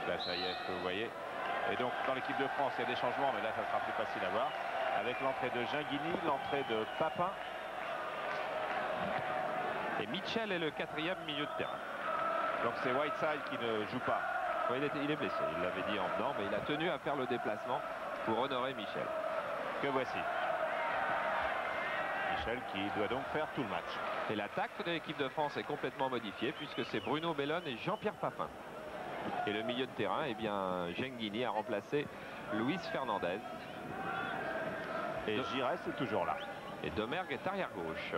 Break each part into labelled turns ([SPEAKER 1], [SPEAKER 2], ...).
[SPEAKER 1] Là, ça y est, vous voyez. Et donc, dans l'équipe de France, il y a des changements, mais là, ça sera plus facile à voir. Avec l'entrée de Ginguini, l'entrée de Papin.
[SPEAKER 2] Et Mitchell est le 4e milieu de terrain.
[SPEAKER 1] Donc, c'est Whiteside qui ne joue pas.
[SPEAKER 2] Oui, il est blessé, il l'avait dit en venant, mais il a tenu à faire le déplacement pour honorer Michel.
[SPEAKER 1] Que voici. Michel qui doit donc faire tout le match.
[SPEAKER 2] Et l'attaque de l'équipe de France est complètement modifiée puisque c'est Bruno Bellone et Jean-Pierre Papin. Et le milieu de terrain, eh bien, Ginguini a remplacé Luis Fernandez.
[SPEAKER 1] Et Giresse est toujours là.
[SPEAKER 2] Et Domergue est arrière gauche.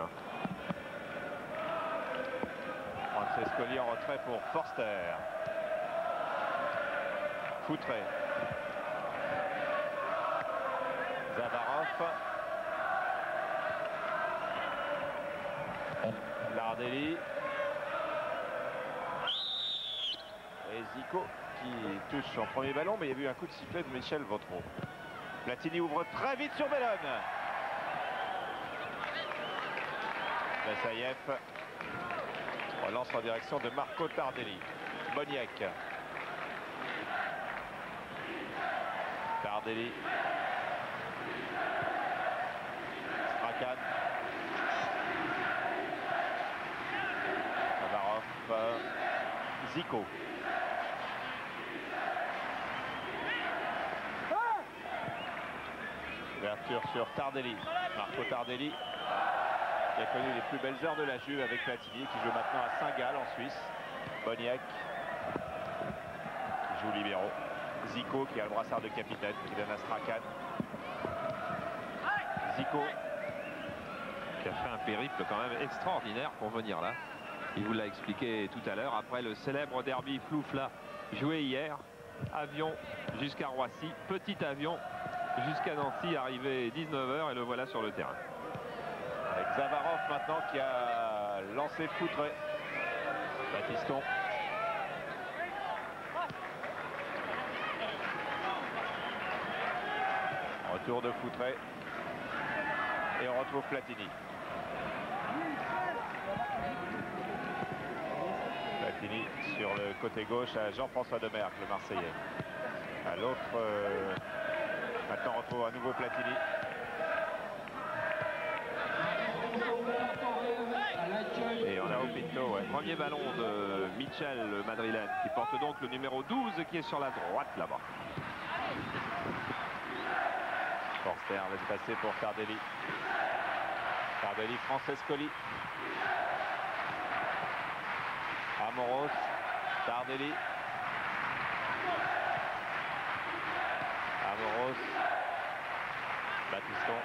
[SPEAKER 1] Francescoli en retrait pour Forster. Foutré. Zavarov. Tardelli. Et Zico qui touche son premier ballon, mais il y a eu un coup de sifflet de Michel Vautreau. Platini ouvre très vite sur Bellone. Bassaïev relance en direction de Marco Tardelli. Boniek. Tardelli. Strachan. Zavarov. Zico. Ouverture sur Tardelli. Marco Tardelli qui a connu les plus belles heures de la Juve avec Platini, qui joue maintenant à Saint-Gall en Suisse. Boniek qui joue libéraux. Zico qui a le brassard de capitaine, qui donne à Strachan. Zico
[SPEAKER 2] qui a fait un périple quand même extraordinaire pour venir là. Il vous l'a expliqué tout à l'heure, après le célèbre derby Floufla joué hier. Avion jusqu'à Roissy, petit avion jusqu'à Nancy, arrivé 19h et le voilà sur le terrain.
[SPEAKER 1] Avec Zavarov maintenant qui a lancé Foutré. Batiston. Retour de Foutré. Et on retrouve Platini. Platini sur le côté gauche à Jean-François Domergue, le Marseillais. À l'autre, maintenant on retrouve à nouveau Platini. Et on a au Pinto, ouais.
[SPEAKER 2] Premier ballon de Michel, le madrilène, qui porte donc le numéro 12 qui est sur la droite là-bas.
[SPEAKER 1] Forster laisse passer pour Tardelli. Tardelli, Francescoli. Amoros, Tardelli. Amoros. Batiston.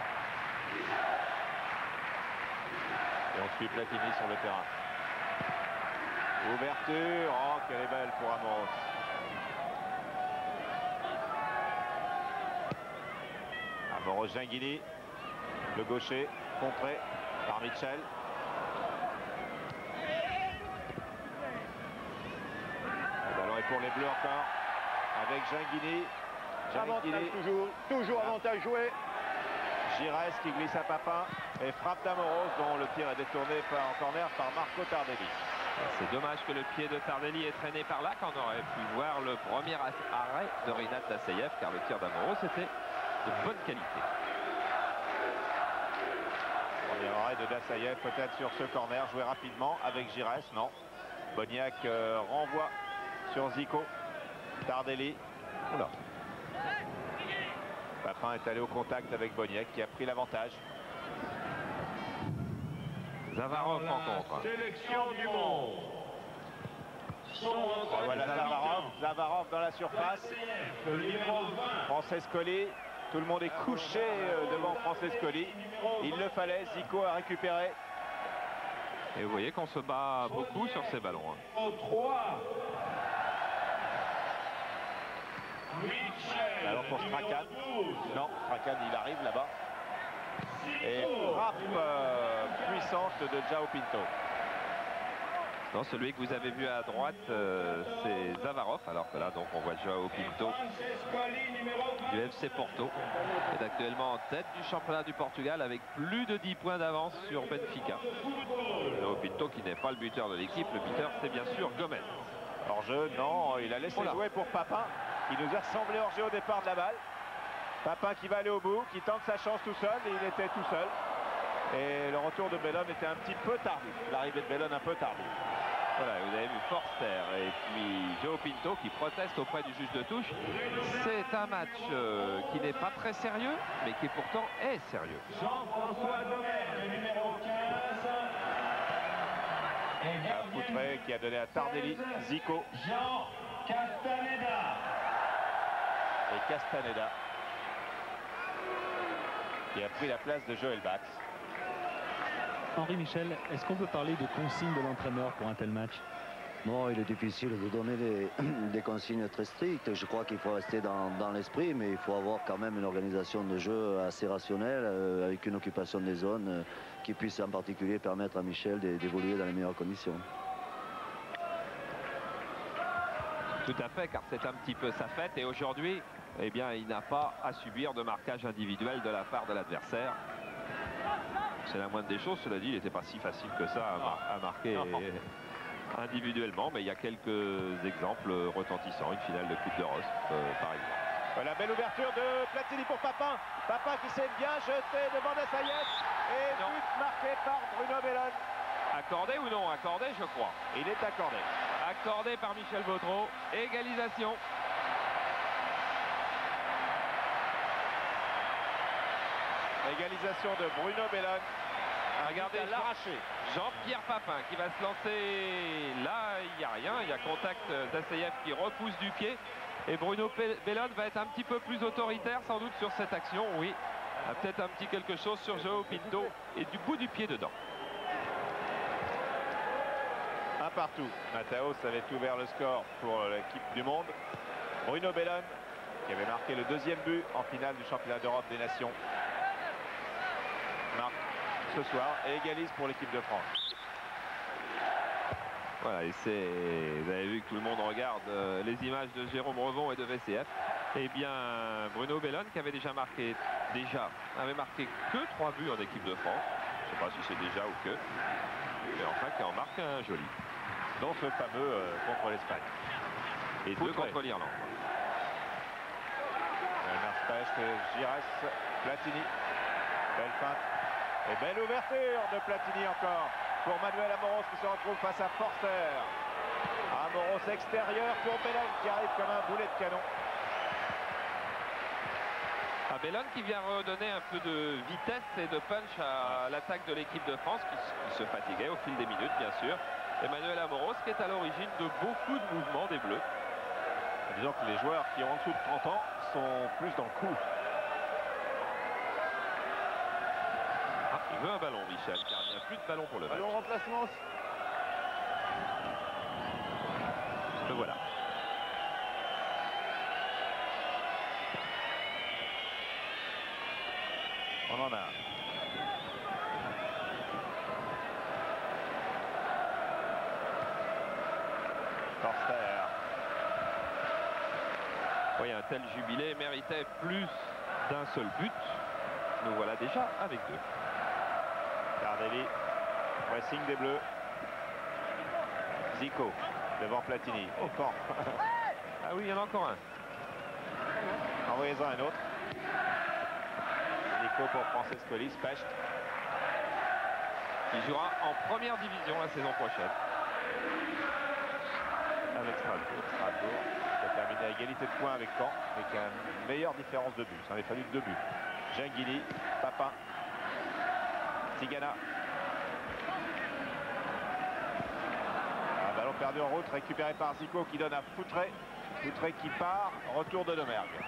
[SPEAKER 1] Et on suit Platini sur le terrain. Ouverture. Oh, quelle est belle pour Amoros. Amoros, Ginguini. Le gaucher, contré par Michel. Le ballon est pour les Bleus encore. Avec Ginguini.
[SPEAKER 3] Toujours avantage joué.
[SPEAKER 1] Giresse qui glisse à Papin et frappe d'Amoros dont le tir est détourné en corner par Marco Tardelli.
[SPEAKER 2] C'est dommage que le pied de Tardelli ait traîné par là, qu'on aurait pu voir le premier arrêt de Rinat Dassaïev, car le tir d'Amoros était de bonne qualité.
[SPEAKER 1] Premier arrêt de Dassaïev peut-être sur ce corner, joué rapidement avec Giresse, non. Boniek renvoie sur Zico. Tardelli. Oula. Papin est allé au contact avec Boniek qui a pris l'avantage.
[SPEAKER 2] Zavarov en contre.
[SPEAKER 3] Sélection du monde.
[SPEAKER 1] Voilà Zavarov dans la surface.
[SPEAKER 3] Le numéro 20.
[SPEAKER 1] Francescoli. Tout le monde est couché devant Francescoli. Il le fallait. Zico a récupéré.
[SPEAKER 2] Et vous voyez qu'on se bat beaucoup sur ces ballons.
[SPEAKER 3] Au 3. Michel.
[SPEAKER 1] Alors pour Strachan. Non, Strachan il arrive là-bas. Et frappe puissante de João Pinto.
[SPEAKER 2] Non, celui que vous avez vu à droite, c'est Zavarov. Alors que là, donc, on voit João Pinto du FC Porto, qui est actuellement en tête du championnat du Portugal avec plus de 10 points d'avance sur Benfica. João Pinto qui n'est pas le buteur de l'équipe. Le buteur, c'est bien sûr Gomez.
[SPEAKER 1] Hors-jeu, non, il a laissé jouer pour Papin, qui nous a semblé hors-jeu au départ de la balle. Papin qui va aller au bout, qui tente sa chance tout seul, et il était tout seul. Et le retour de Bellone était un petit peu tardif. L'arrivée de Bellone un peu tardive.
[SPEAKER 2] Voilà, vous avez vu Forster et puis Joe Pinto qui protestent auprès du juge de touche. C'est un match qui n'est pas très sérieux, mais qui pourtant est sérieux.
[SPEAKER 3] Jean-François Domergue, numéro 15.
[SPEAKER 1] Foutré qui a donné à Tardelli, Zico.
[SPEAKER 3] Jean Castaneda.
[SPEAKER 1] Et Castaneda qui a pris la place de Joël Bax.
[SPEAKER 4] Henri Michel, est-ce qu'on peut parler de consigne de l'entraîneur pour un tel match?
[SPEAKER 5] Bon, il est difficile de donner des consignes très strictes. Je crois qu'il faut rester dans l'esprit, mais il faut avoir quand même une organisation de jeu assez rationnelle, avec une occupation des zones qui puisse en particulier permettre à Michel d'évoluer dans les meilleures conditions.
[SPEAKER 2] Tout à fait, car c'est un petit peu sa fête. Et aujourd'hui, eh bien, il n'a pas à subir de marquage individuel de la part de l'adversaire. C'est la moindre des choses, cela dit, il n'était pas si facile que ça à marquer individuellement, mais il y a quelques exemples retentissants. Une finale de Coupe de Rosp, par exemple.
[SPEAKER 1] Voilà, belle ouverture de Platini pour Papin. Papin qui s'est bien jeté devant Dessayet. Et but marqué par Bruno Bellone.
[SPEAKER 2] Accordé ou non? Accordé, je crois.
[SPEAKER 1] Il est accordé.
[SPEAKER 2] Accordé par Michel Vautreau. Égalisation.
[SPEAKER 1] Égalisation de Bruno Bellone.
[SPEAKER 2] Regardez l'arraché. Jean-Pierre Papin qui va se lancer. Là, il n'y a rien. Il y a contact d'Assayev qui repousse du pied. Et Bruno Bellone va être un petit peu plus autoritaire sans doute sur cette action. Oui, peut-être un petit quelque chose sur Joao Pinto et du bout du pied dedans.
[SPEAKER 1] Un partout. Mataos avait ouvert le score pour l'équipe du monde. Bruno Bellone qui avait marqué le deuxième but en finale du championnat d'Europe des Nations. Marque ce soir et égalise pour l'équipe de France.
[SPEAKER 2] Voilà, et vous avez vu que tout le monde regarde les images de Jérôme Revon et de VCF. Eh bien, Bruno Bellone qui avait avait marqué que 3 buts en équipe de France. Je ne sais pas si c'est déjà ou que. Mais enfin, qui en marque un joli.
[SPEAKER 1] Dont ce fameux contre l'Espagne.
[SPEAKER 2] Et 2 contre l'Irlande.
[SPEAKER 1] Giresse, Platini. Belle feinte. Et belle ouverture de Platini encore pour Manuel Amoros qui se retrouve face à Forster. Amoros extérieur pour Bellone qui arrive comme un boulet de canon.
[SPEAKER 2] Bellone qui vient redonner un peu de vitesse et de punch à l'attaque de l'équipe de France qui se fatiguait au fil des minutes bien sûr. Emmanuel Amoros qui est à l'origine de beaucoup de mouvements des Bleus.
[SPEAKER 1] Disons que les joueurs qui ont en dessous de 30 ans sont plus dans le coup.
[SPEAKER 2] Il veut un ballon, Michel, car il n'y a plus de ballon pour le match.
[SPEAKER 1] Ballon remplacement.
[SPEAKER 2] Le voilà.
[SPEAKER 1] On en a un. Forster.
[SPEAKER 2] Oui, un tel jubilé méritait plus d'un seul but. Nous voilà déjà avec 2.
[SPEAKER 1] Tardelli, pressing des Bleus. Zico devant Platini. Oh, fort.
[SPEAKER 2] Ah oui, il y en a encore un.
[SPEAKER 1] Envoyez-en un autre. Zico pour Frances Collis, Pecht.
[SPEAKER 2] Il jouera en première division la saison prochaine.
[SPEAKER 1] Avec Strasbourg. Strasbourg qui a terminé à égalité de points avec Caen, mais qui a une meilleure différence de but. Ça en a fallu 2 buts. Gingili, Papin, Tigana. Un ballon perdu en route, récupéré par Zico qui donne à Foutré. Foutré qui part, retour de Domergue.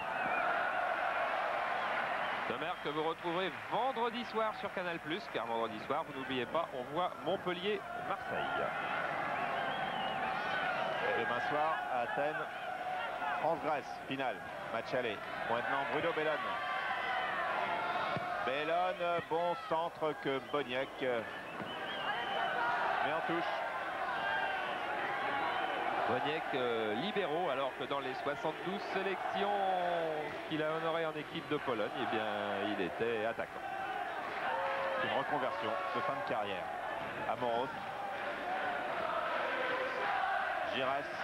[SPEAKER 2] Domergue que vous retrouverez vendredi soir sur Canal+, car vendredi soir, vous n'oubliez pas, on voit Montpellier-Marseille.
[SPEAKER 1] Et demain soir, à Athènes, France-Grèce, finale, match aller. Maintenant, Bruno Bellone. Bellone, bon centre que Boniek met en touche.
[SPEAKER 2] Boniek libéraux, alors que dans les 72 sélections qu'il a honorées en équipe de Pologne, eh bien, il était attaquant.
[SPEAKER 1] Une reconversion de fin de carrière. Amoros. Giresse.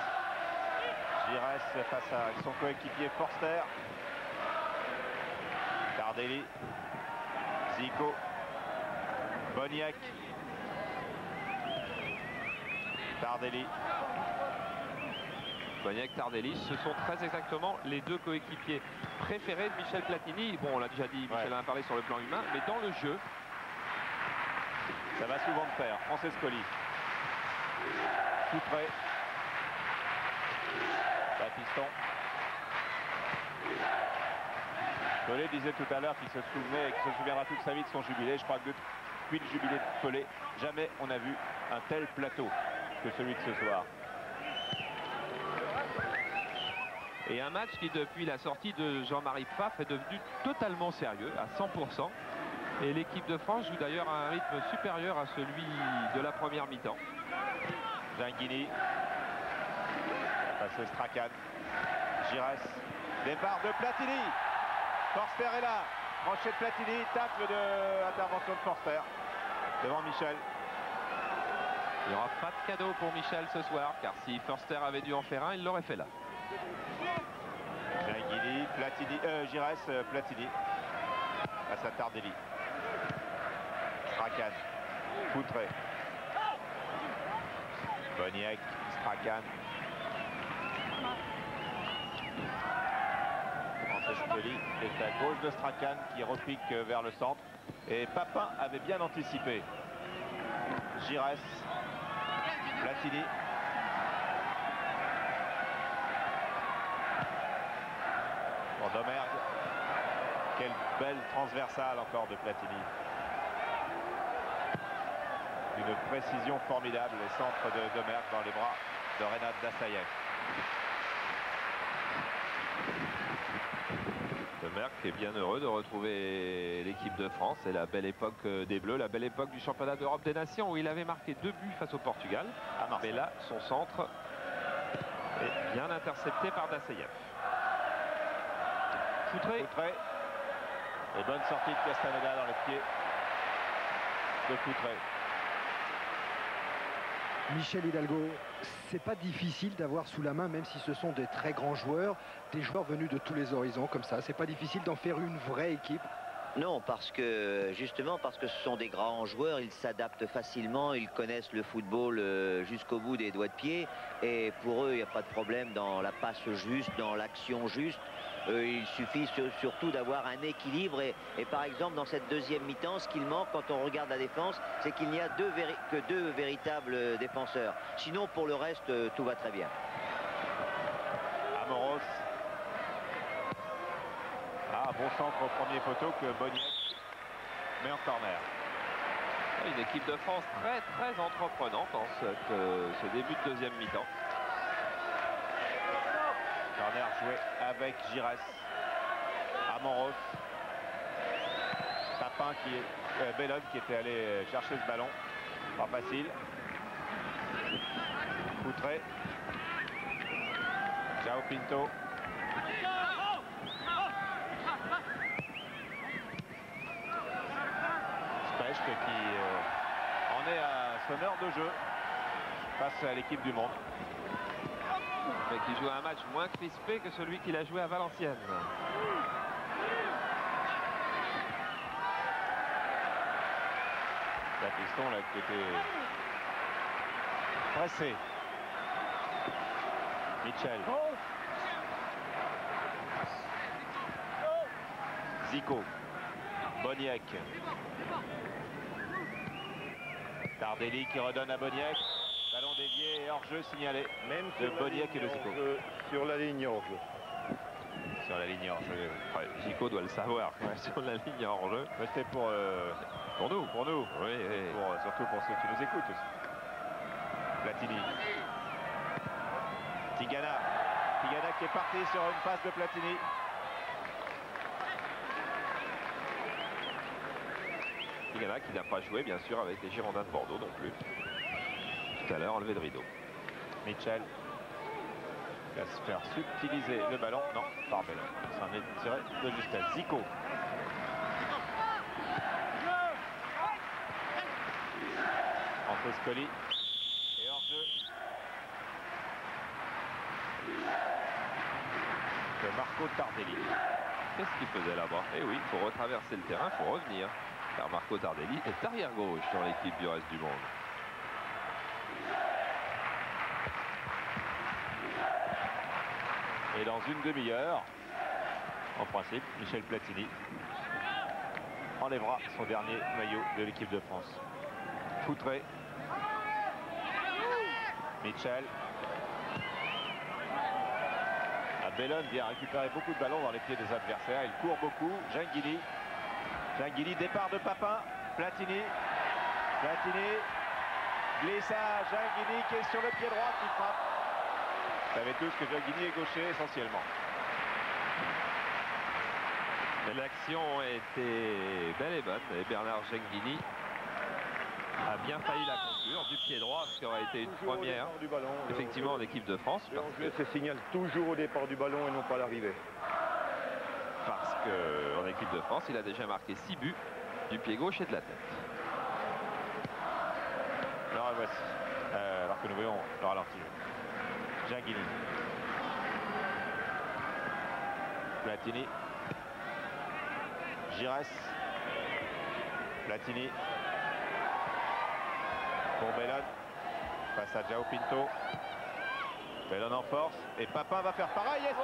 [SPEAKER 1] Giresse face à son coéquipier Forster. Tardelli. Zico. Boniek. Tardelli.
[SPEAKER 2] Boniek, Tardelli, ce sont très exactement les deux coéquipiers préférés de Michel Platini. Bon, on l'a déjà dit, Michel en a parlé sur le plan humain, mais dans le jeu,
[SPEAKER 1] ça va souvent de pair. Francescoli. Tout près. Baptiston. Pelé disait tout à l'heure qu'il se souvenait et qu'il se souviendra toute sa vie de son jubilé. Je crois que depuis le jubilé de Pelé, jamais on a vu un tel plateau que celui de ce soir.
[SPEAKER 2] et un match qui, depuis la sortie de Jean-Marie Pfaff, est devenu totalement sérieux, à 100%. Et l'équipe de France joue d'ailleurs à un rythme supérieur à celui de la première mi-temps.
[SPEAKER 1] Ginguini. Passé Strachan. Giresse. Départ de Platini. Forster est là. Crochet de Platini. Tacle de intervention de Forster. Devant Michel.
[SPEAKER 2] Il n'y aura pas de cadeau pour Michel ce soir, car si Forster avait dû en faire un, il l'aurait fait là.
[SPEAKER 1] Ginguini, Platini, Giresse, Platini. Face à Tardelli. Strachan. Poutré. Boniek, Strachan. Francescoli est à gauche de Strachan qui repique vers le centre. Et Papin avait bien anticipé. Giresse. Platini. Pour Domergue. Quelle belle transversale encore de Platini. Une précision formidable. Les centres de Domergue dans les bras de Renat Dassayev.
[SPEAKER 2] Domergue est bien heureux de retrouver l'équipe de France. C'est la belle époque des Bleus, la belle époque du championnat d'Europe des Nations où il avait marqué 2 buts face au Portugal. Mais là, son centre est bien intercepté par Dassayev.
[SPEAKER 1] Poutré. Et bonne sortie de Castaneda dans les pieds de Poutré.
[SPEAKER 6] Michel Hidalgo, c'est pas difficile d'avoir sous la main, même si ce sont des très grands joueurs, des joueurs venus de tous les horizons comme ça. C'est pas difficile d'en faire une vraie équipe.
[SPEAKER 5] Non, justement parce que ce sont des grands joueurs, ils s'adaptent facilement, ils connaissent le football jusqu'au bout des doigts de pied. Et pour eux, il n'y a pas de problème dans la passe juste, dans l'action juste. Il suffit surtout d'avoir un équilibre. Et par exemple, dans cette deuxième mi-temps, ce qu'il manque quand on regarde la défense, c'est qu'il n'y a que deux véritables défenseurs. Sinon, pour le reste, tout va très bien.
[SPEAKER 1] Amoros. Ah, bon centre au premier poteau que Boniek met en corner.
[SPEAKER 2] Une équipe de France très entreprenante en ce début de deuxième mi-temps.
[SPEAKER 1] Corner joué avec Giresse. Amoros. Papin qui est Bellone qui était allé chercher ce ballon. Pas facile. Poutré. João Pinto. Specht qui en est à son heure de jeu face à l'équipe du monde.
[SPEAKER 2] Mais qui joue un match moins crispé que celui qu'il a joué à Valenciennes.
[SPEAKER 1] Baptiston là qui était pressé. Michel. Zico. Boniek. Tardelli qui redonne à Boniek. Ballon dévié et hors-jeu signalé. Même de Boniek et de Zico.
[SPEAKER 7] Sur la ligne hors-jeu.
[SPEAKER 1] Sur la ligne hors-jeu.
[SPEAKER 2] Ouais, Zico doit le savoir sur la ligne hors-jeu.
[SPEAKER 1] C'était pour nous. Pour nous.
[SPEAKER 2] Oui, oui.
[SPEAKER 1] Surtout pour ceux qui nous écoutent aussi. Platini. Tigana. Tigana qui est parti sur une passe de Platini.
[SPEAKER 2] Tigana qui n'a pas joué bien sûr avec les Girondins de Bordeaux non plus. Tout à l'heure enlevé de rideau.
[SPEAKER 1] Michel va se faire subtiliser le ballon. Non, par Bellone. Ça en est tiré de justesse. Zico. Francescoli. Et hors-jeu. Marco Tardelli.
[SPEAKER 2] Qu'est-ce qu'il faisait là-bas? Eh oui, il faut retraverser le terrain, il faut revenir. Car Marco Tardelli est arrière gauche dans l'équipe du reste du monde.
[SPEAKER 1] Et dans une demi-heure, en principe, Michel Platini enlèvera son dernier maillot de l'équipe de France. Foutré. Michel. Bellone vient récupérer beaucoup de ballons dans les pieds des adversaires. Il court beaucoup. Genghini. Genghini, départ de Papin. Platini. Platini. Glissage. Genghini qui est sur le pied droit qui frappe. Vous savez tous que Genghini est gaucher essentiellement.
[SPEAKER 2] L'action était belle et bonne. Et Bernard Genghini a bien failli la conclure du pied droit, ce qui aurait été une première, effectivement, en équipe de France.
[SPEAKER 7] L'anglais se signale toujours au départ du ballon et non pas à l'arrivée.
[SPEAKER 2] Parce qu'en équipe de France, il a déjà marqué 6 buts du pied gauche et de la tête.
[SPEAKER 1] Alors voici, alors que nous voyons le ralenti. Genghini. Platini. Giresse. Platini. Pour Bellone. Face à João Pinto. Bellone en force. Et Papin va faire pareil. Et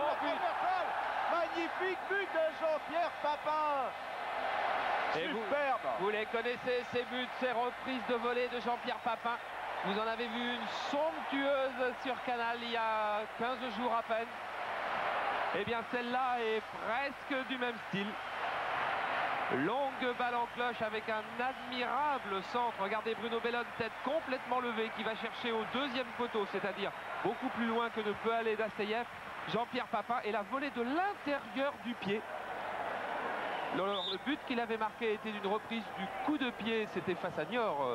[SPEAKER 1] magnifique but de Jean-Pierre Papin.
[SPEAKER 2] Et
[SPEAKER 1] superbe.
[SPEAKER 2] Vous les connaissez, ces buts, ces reprises de volée de Jean-Pierre Papin. Vous en avez vu une somptueuse sur Canal il y a 15 jours à peine. Eh bien, celle-là est presque du même style. Longue balle en cloche avec un admirable centre. Regardez Bruno Bellone, tête complètement levée, qui va chercher au deuxième poteau, c'est-à-dire beaucoup plus loin que ne peut aller Dassayev. Jean-Pierre Papin et la volée de l'intérieur du pied. Le but qu'il avait marqué était d'une reprise du coup de pied, c'était face à Niort,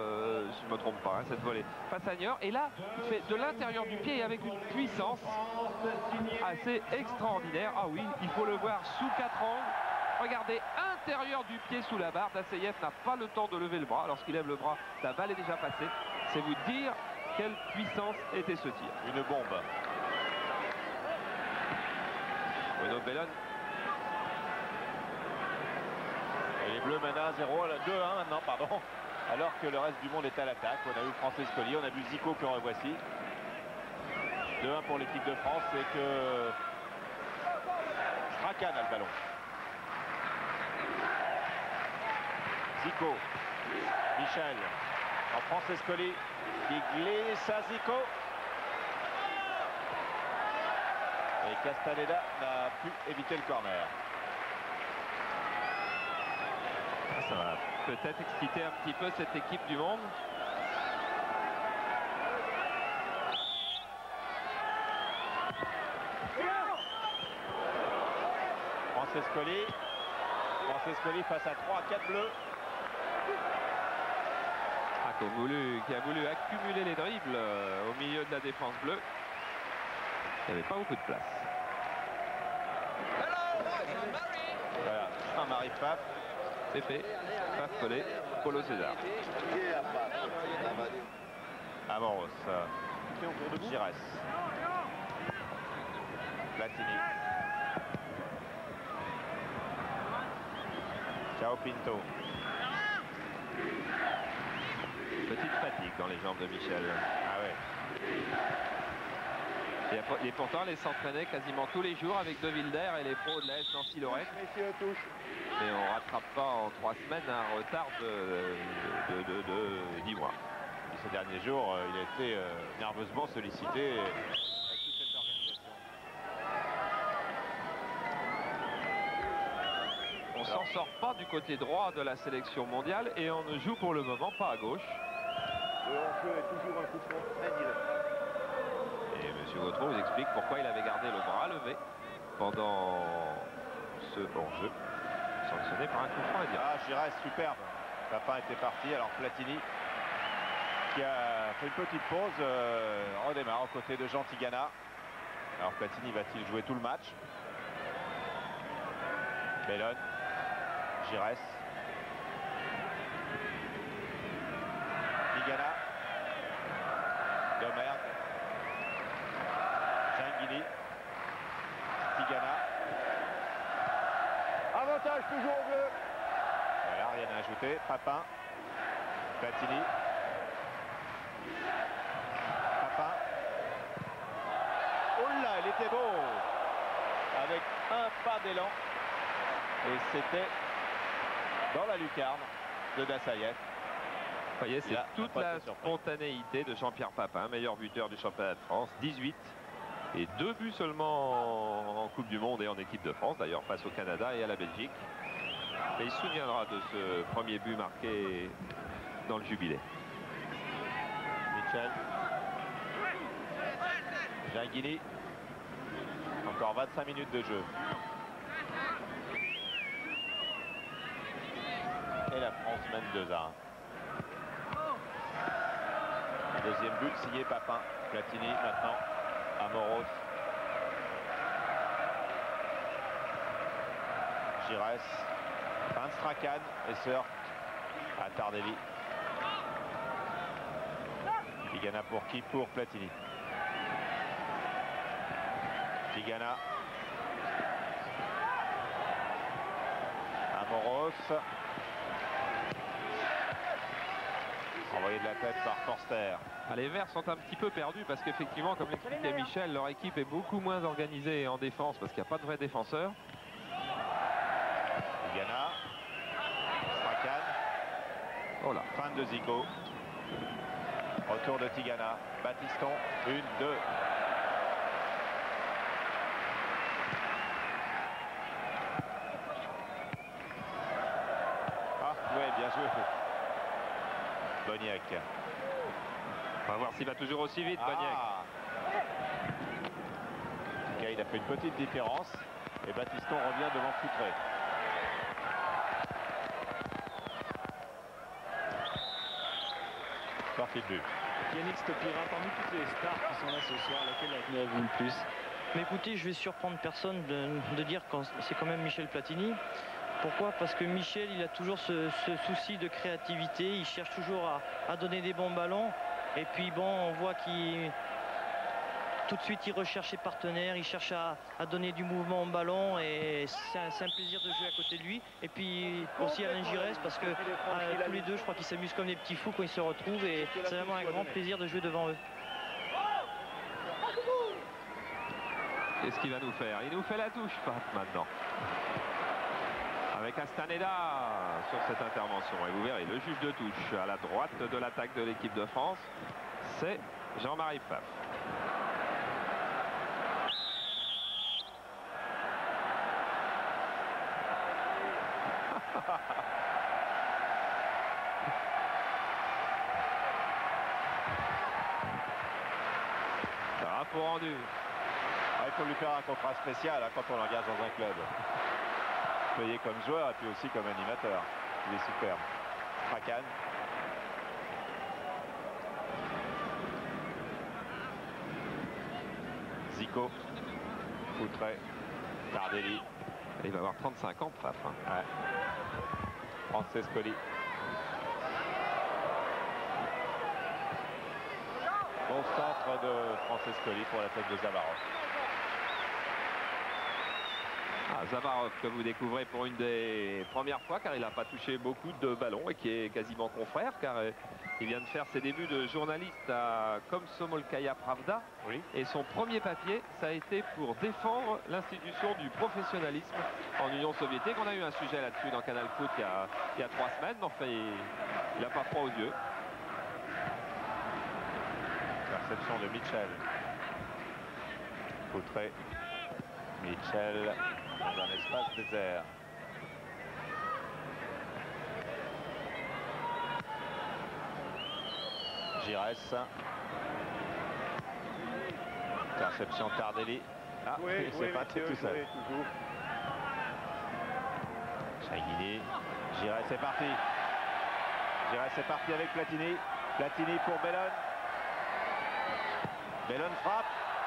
[SPEAKER 2] si je ne me trompe pas, hein, cette volée face à Niort. Et là, il fait de l'intérieur du pied et avec une puissance assez extraordinaire. Ah oui, il faut le voir sous 4 angles. Regardez, intérieur du pied sous la barre. Dassayev n'a pas le temps de lever le bras. Lorsqu'il lève le bras, la balle est déjà passée. C'est vous dire quelle puissance était ce tir.
[SPEAKER 1] Une bombe.
[SPEAKER 2] Bruno Bellone.
[SPEAKER 1] Et les Bleus mènent 1-0, 2-1 maintenant, pardon. Alors que le reste du monde est à l'attaque. On a eu Francescoli, on a vu Zico que revoici. 2-1 pour l'équipe de France et que Strachan a le ballon. Zico, Michel, en Francescoli qui glisse à Zico. Et Castaneda n'a pu éviter le corner.
[SPEAKER 2] Ça va peut-être exciter un petit peu cette équipe du monde.
[SPEAKER 1] Francescoli. Francescoli face à 3 à 4 bleus.
[SPEAKER 2] Qui a voulu accumuler les dribbles au milieu de la défense bleue. Il n'y avait pas beaucoup de place.
[SPEAKER 1] Voilà, Saint-Marie Paf.
[SPEAKER 2] C'est fait. Paf Pelé, Paulo César.
[SPEAKER 1] Amoros. Gires. Platini. João Pinto.
[SPEAKER 2] Petite fatigue dans les jambes de Michel.
[SPEAKER 1] Ah ouais.
[SPEAKER 2] Et pourtant, elle s'entraînait quasiment tous les jours avec De Wilder et les pros de l'AS Nancy-Lorraine. Mais on ne rattrape pas en 3 semaines un retard de 10 mois.
[SPEAKER 1] Et ces derniers jours, il a été nerveusement sollicité avec toute cette organisation.
[SPEAKER 2] On s'en sort pas du côté droit de la sélection mondiale et on ne joue pour le moment pas à gauche.
[SPEAKER 7] Le hors-jeu est toujours un coup franc indirect.
[SPEAKER 2] Et M. Gautreau vous explique pourquoi il avait gardé le bras levé pendant ce hors-jeu, sanctionné par un coup franc indirect.
[SPEAKER 1] Ah, Gires, superbe. Papin était parti, alors Platini qui a fait une petite pause, redémarre aux côtés de Jean Tigana. Alors Platini va-t-il jouer tout le match? Bellone, Gires, Tigana, Domergue, Genghini, Tigana.
[SPEAKER 7] Gauche toujours au bleu.
[SPEAKER 1] Voilà, rien à ajouter. Papin. Platini. Papin. Oh là, il était beau. Avec un pas d'élan. Et c'était dans la lucarne de Dassaïev.
[SPEAKER 2] Vous voyez, c'est
[SPEAKER 1] Il a
[SPEAKER 2] toute
[SPEAKER 1] pas
[SPEAKER 2] la
[SPEAKER 1] été surpris.
[SPEAKER 2] spontanéité de Jean-Pierre Papin, meilleur buteur du championnat de France, 18 et 2 buts seulement en Coupe du Monde et en équipe de France, d'ailleurs face au Canada et à la Belgique. Et il se souviendra de ce premier but marqué dans le jubilé.
[SPEAKER 1] Mitchell. Ginguini. Encore 25 minutes de jeu. Et la France mène 2-1. Deuxième but signé Papin. Platini maintenant. Amoros. Giresse. Fin de Strachan et se heurte à Tardelli. Tigana pour qui? Pour Platini. Tigana. Amoros. Envoyé de la tête par Forster.
[SPEAKER 2] Ah, les Verts sont un petit peu perdus parce qu'effectivement, comme l'expliquait Michel, leur équipe est beaucoup moins organisée en défense parce qu'il n'y a pas de vrais défenseurs.
[SPEAKER 1] Tigana. Strachan.
[SPEAKER 2] Oh là.
[SPEAKER 1] Fin de Zico. Retour de Tigana. Battiston. 1, 2. Ah, ouais, bien joué. Boniek.
[SPEAKER 2] On va voir s'il va toujours aussi vite, Boniek.
[SPEAKER 1] Ah. En tout cas, il a fait une petite différence. Et Battiston revient devant Foutré. Sortie de but.
[SPEAKER 4] Yannick Stopira, parmi toutes les stars qui sont là ce soir, laquelle vous avez vu le plus?
[SPEAKER 8] Mais écoutez, je vais surprendre personne de dire que c'est quand même Michel Platini. Pourquoi? Parce que Michel, il a toujours ce souci de créativité. Il cherche toujours à donner des bons ballons. Et puis bon, on voit qu'il tout de suite il recherche ses partenaires, il cherche à donner du mouvement au ballon et c'est un plaisir de jouer à côté de lui. Et puis aussi Alain Giresse parce que tous les deux, je crois qu'ils s'amusent comme des petits fous quand ils se retrouvent et c'est vraiment un grand plaisir de jouer devant eux.
[SPEAKER 2] Qu'est-ce qu'il va nous faire? Il nous fait la touche, Pat, maintenant. Avec Castaneda sur cette intervention. Et vous verrez, le juge de touche à la droite de l'attaque de l'équipe de France, c'est Jean-Marie Pfaff. Drapeau rendu.
[SPEAKER 1] Ah, il faut lui faire un contrat spécial hein, quand on l'engage dans un club. Payé comme joueur et puis aussi comme animateur. Il est superbe. Strachan. Zico. Foutré. Tardelli.
[SPEAKER 2] Il va avoir 35 ans, Pfaff. Hein.
[SPEAKER 1] Ouais. Francescoli. Bon centre de Francescoli pour la tête de Zavarov.
[SPEAKER 2] Ah, Zavarov que vous découvrez pour une des premières fois car il n'a pas touché beaucoup de ballons et qui est quasiment confrère car il vient de faire ses débuts de journaliste à Komsomolskaya Pravda.
[SPEAKER 1] Oui.
[SPEAKER 2] Et son premier papier, ça a été pour défendre l'institution du professionnalisme en Union soviétique. On a eu un sujet là-dessus dans Canal Foot il y a 3 semaines, mais enfin il n'a pas froid aux yeux.
[SPEAKER 1] Interception de Mitchell. Foutré. Mitchell dans un espace désert. Giresse. Interception Tardelli. Ah,
[SPEAKER 7] Oui,
[SPEAKER 1] il s'est pas
[SPEAKER 7] monsieur,
[SPEAKER 1] tout seul.
[SPEAKER 7] oui, toujours.
[SPEAKER 1] Chaguini. Giresse est parti. Giresse est parti avec Platini. Platini pour Bellon. Bellon frappe.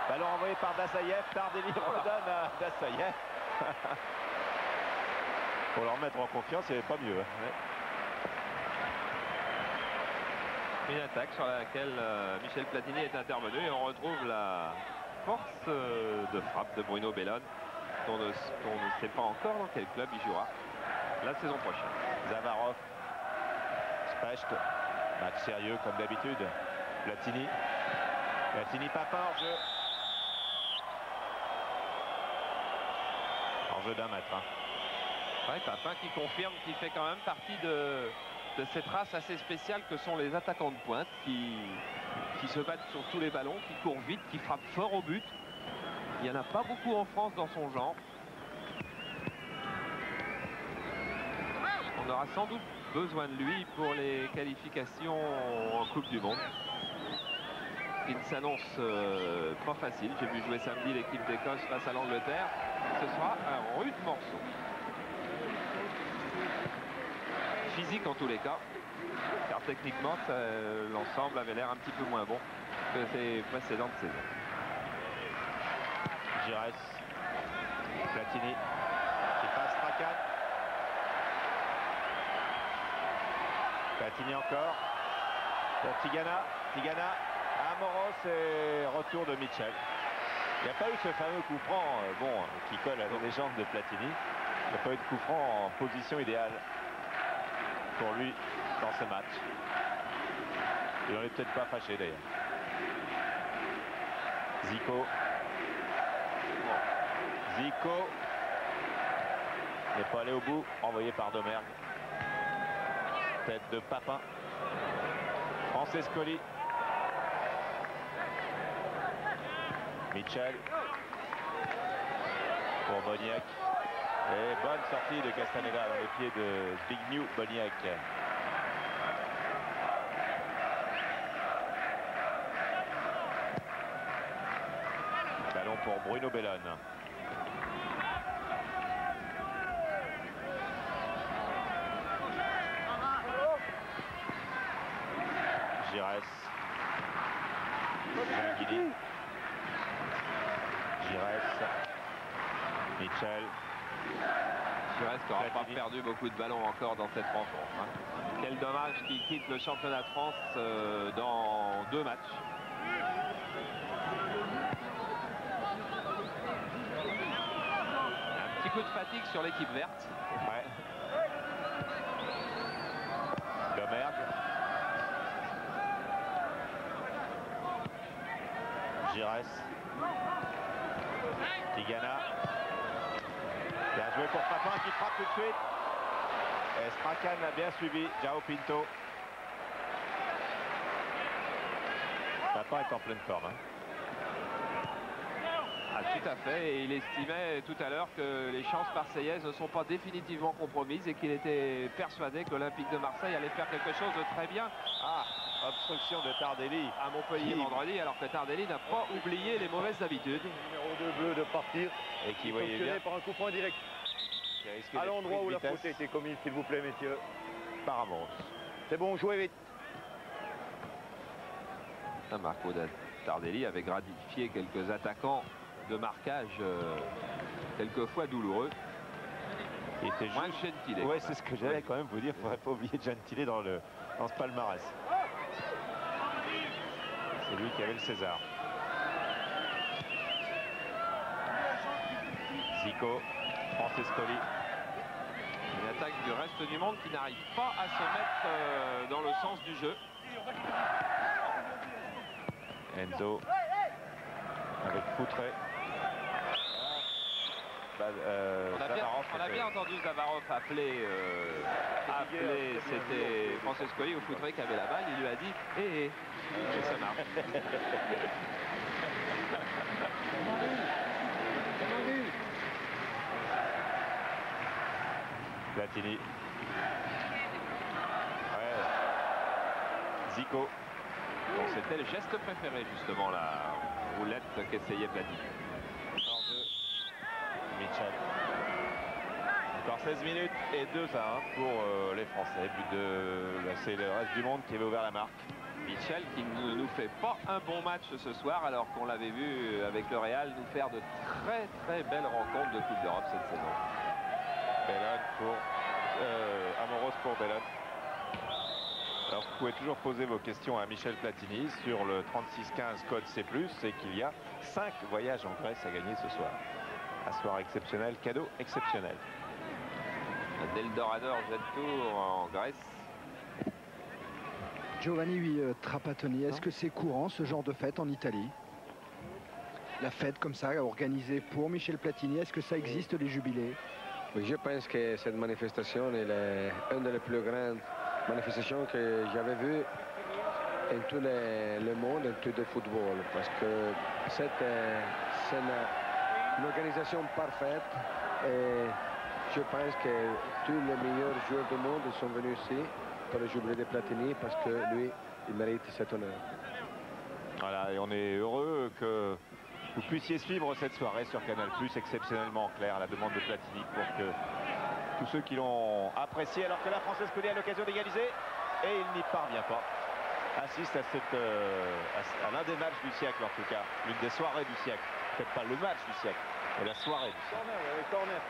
[SPEAKER 1] Ballon envoyé par Dassaïev. Tardelli redonne à Dassaïev. Pour leur mettre en confiance, il n'y avait pas mieux. Hein.
[SPEAKER 2] Une attaque sur laquelle Michel Platini est intervenu et on retrouve la force de frappe de Bruno Bellon dont on ne sait pas encore dans quel club il jouera. la saison prochaine.
[SPEAKER 1] Zavarov, Specht, match sérieux comme d'habitude. Platini, Papin en jeu. En jeu d'1 mètre.
[SPEAKER 2] Ouais, Papin qui confirme qu'il fait quand même partie de cette race assez spéciale que sont les attaquants de pointe qui se battent sur tous les ballons, qui courent vite, qui frappent fort au but. Il n'y en a pas beaucoup en France dans son genre. On aura sans doute besoin de lui pour les qualifications en Coupe du Monde. Il ne s'annonce pas facile. J'ai vu jouer samedi l'équipe d'Écosse face à l'Angleterre. Ce sera un rude morceau. Physique en tous les cas, car techniquement l'ensemble avait l'air un petit peu moins bon que ses précédentes saisons.
[SPEAKER 1] Giresse, Platini qui passe Strachan. Platini encore pour Tigana, Amoros et retour de Mitchell. Il n'y a pas eu ce fameux coup franc qui colle à la légende de Platini. Il n'y a pas eu de coup franc en position idéale pour lui dans ce match. Il n'en est peut-être pas fâché d'ailleurs. Zico n'est pas allé au bout, envoyé par Domergue. Tête de Papin. Francescoli. Mitchell. Pour Boniek. Et bonne sortie de Castaneda dans les pieds de Zbigniew Boniek. Ballon pour Bruno Bellone. Giresse. Guidi. Giresse. Mitchell.
[SPEAKER 2] Giresse qui n'aura pas perdu beaucoup de ballons encore dans cette rencontre. Hein. Quel dommage qu'il quitte le championnat de France dans 2 matchs. Un petit coup de fatigue sur l'équipe verte.
[SPEAKER 1] Ouais. Domergue. Giresse. Tigana. Bien joué pour Papin qui frappe tout de suite. Et Strachan l'a bien suivi. João Pinto. Papin est en pleine forme. Hein.
[SPEAKER 2] Ah, tout à fait, et il estimait tout à l'heure que les chances marseillaises ne sont pas définitivement compromises et qu'il était persuadé que l'Olympique de Marseille allait faire quelque chose de très bien.
[SPEAKER 1] Ah, obstruction de Tardelli
[SPEAKER 2] à Montpellier vendredi, alors que Tardelli n'a pas oublié les mauvaises habitudes.
[SPEAKER 7] Numéro 2 bleu de partir.
[SPEAKER 1] Et qui voyait bien
[SPEAKER 7] par un coup franc direct. À l'endroit où la faute a été commise, s'il vous plaît, messieurs.
[SPEAKER 1] Par Amoros.
[SPEAKER 7] C'est bon, jouez vite.
[SPEAKER 2] Marco Tardelli avait gratifié quelques attaquants de marquage quelquefois douloureux.
[SPEAKER 1] Il était
[SPEAKER 2] moins que Gentile.
[SPEAKER 1] Ouais, c'est ce que j'allais quand même vous dire. Il ne faudrait pas oublier Gentile dans ce palmarès. C'est lui qui avait le César. Zico, Francescoli.
[SPEAKER 2] Une attaque du reste du monde qui n'arrive pas à se mettre dans le sens du jeu.
[SPEAKER 1] Enzo avec Foutré.
[SPEAKER 2] On a bien entendu Zavarov appeler, c'était Francescoli ou Foutré qui avait la balle. Il lui a dit et ça marche.
[SPEAKER 1] Platini. Ouais. Zico.
[SPEAKER 2] Bon, c'était le geste préféré justement, la roulette qu'essayait Platini.
[SPEAKER 1] Mitchell. Encore 16 minutes et 2-1 pour les Français. C'est le reste du monde qui avait ouvert la marque.
[SPEAKER 2] Mitchell qui ne nous fait pas un bon match ce soir, alors qu'on l'avait vu avec le Real nous faire de très très belles rencontres de Coupe d'Europe cette saison.
[SPEAKER 1] Bellone pour Amoros pour Bellone. Alors vous pouvez toujours poser vos questions à Michel Platini sur le 3615 code C+, et qu'il y a 5 voyages en Grèce à gagner ce soir. Un soir exceptionnel, cadeau exceptionnel.
[SPEAKER 2] Eldorado Argento en Grèce.
[SPEAKER 6] Giovanni Trapattoni, est-ce que c'est courant ce genre de fête en Italie? La fête comme ça, organisée pour Michel Platini, est-ce que ça existe, les jubilés?
[SPEAKER 9] Oui, je pense que cette manifestation est une des plus grandes manifestations que j'avais vues en tout le monde, en tout le football, parce que c'est une organisation parfaite et je pense que tous les meilleurs joueurs du monde sont venus ici pour le jubilé de Platini parce que lui, il mérite cet honneur.
[SPEAKER 1] Voilà, et on est heureux que vous puissiez suivre cette soirée sur Canal+, exceptionnellement clair, à la demande de Platini, pour que tous ceux qui l'ont apprécié, alors que la Francescoli a l'occasion d'égaliser, et il n'y parvient pas, assiste à l'un des matchs du siècle, en tout cas, l'une des soirées du siècle. Peut-être pas le match du siècle, mais la soirée du siècle.
[SPEAKER 7] Corner.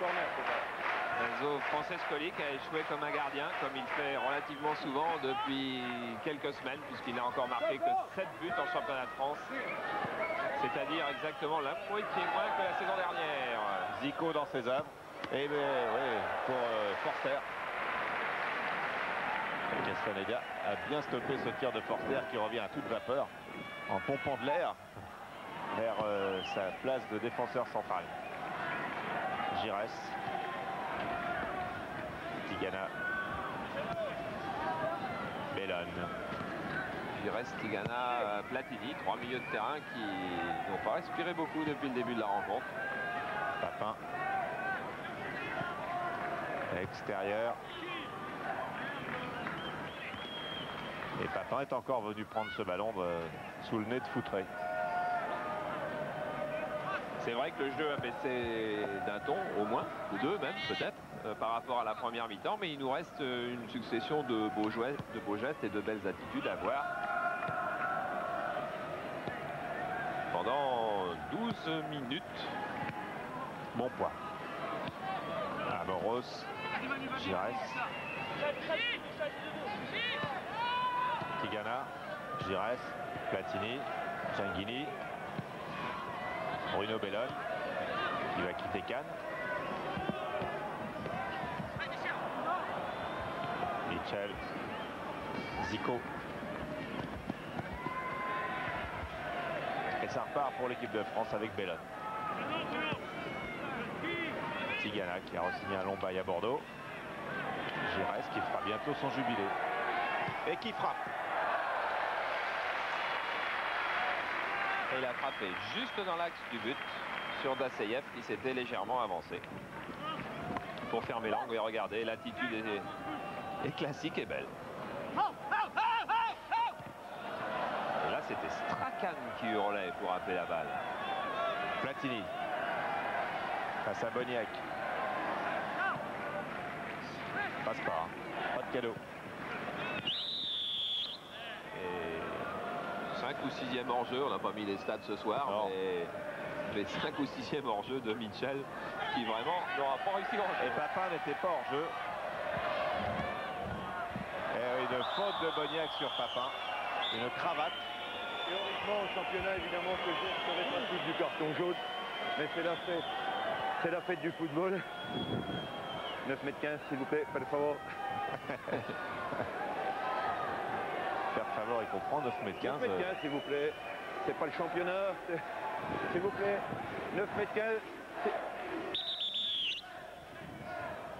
[SPEAKER 2] Enzo Francescoli qui a échoué comme un gardien, comme il fait relativement souvent depuis quelques semaines, puisqu'il n'a encore marqué que 7 buts en championnat de France. C'est-à-dire exactement la moitié moins que la saison dernière.
[SPEAKER 1] Zico dans ses œuvres. Et oui, pour Forster. Castaneda a bien stoppé ce tir de Forster qui revient à toute vapeur en pompant de l'air vers sa place de défenseur central. Giresse. Tigana. Bellone.
[SPEAKER 2] Giresse, Tigana, Platini, 3 milieux de terrain qui n'ont pas respiré beaucoup depuis le début de la rencontre.
[SPEAKER 1] Papin. Extérieur. Et Papin est encore venu prendre ce ballon sous le nez de Foutré.
[SPEAKER 2] C'est vrai que le jeu a baissé d'un ton, au moins, ou deux même, peut-être, par rapport à la première mi-temps, mais il nous reste une succession de beaux gestes et de belles attitudes à voir. Pendant 12 minutes.
[SPEAKER 1] Bon point. Amoros. Giresse. Tigana. Giresse. Platini. Gianghini. Bruno Bellone qui va quitter Cannes. Michel. Zico. Et ça repart pour l'équipe de France avec Bellone. Tigana qui a re-signé un long bail à Bordeaux. Giresse qui fera bientôt son jubilé. Et qui frappe.
[SPEAKER 2] Et il a frappé juste dans l'axe du but sur Dasseyev qui s'était légèrement avancé. Pour fermer l'angle et regardez, l'attitude est classique et belle. Et là c'était Strachan qui hurlait pour appeler la balle.
[SPEAKER 1] Platini. Face à Boniek. Passe pas. Pas de cadeau.
[SPEAKER 2] Et 5 ou 6e hors-jeu, on n'a pas mis les stats ce soir, mais les 5 ou 6e hors-jeu de Mitchell qui vraiment n'aura pas réussi grand-chose.
[SPEAKER 1] Et Papin n'était pas hors-jeu. Et une faute de Boniek sur Papin. Une cravate.
[SPEAKER 7] Théoriquement, au championnat, évidemment, que je serais pas du carton jaune. Mais c'est la fête. C'est la fête du football. 9,15 m, s'il vous plaît, per favor.
[SPEAKER 1] Per favor, il comprend 9,15 m.
[SPEAKER 7] 9,15 m, s'il vous plaît. C'est pas le championnat. S'il vous plaît. 9,15 m.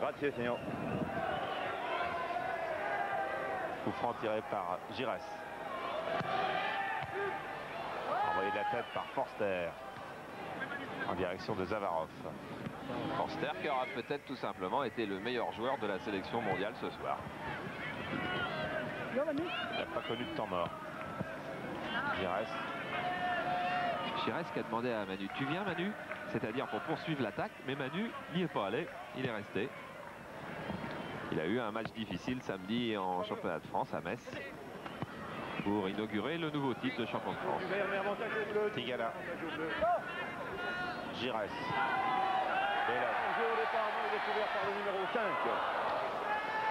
[SPEAKER 7] Grazie, signor.
[SPEAKER 1] Coup franc tiré par Giresse. Envoyé de la tête par Forster. En direction de Zavarov.
[SPEAKER 2] Forster qui aura peut-être tout simplement été le meilleur joueur de la sélection mondiale ce soir.
[SPEAKER 1] Il n'a pas connu de temps mort. Giresse.
[SPEAKER 2] Giresse qui a demandé à Manu, tu viens Manu? C'est-à-dire pour poursuivre l'attaque, mais Manu n'y est pas allé, il est resté. Il a eu un match difficile samedi en championnat de France à Metz pour inaugurer le nouveau titre de champion de France.
[SPEAKER 1] Tigana. Giresse.
[SPEAKER 7] Au départ, il est couvert par le numéro 5.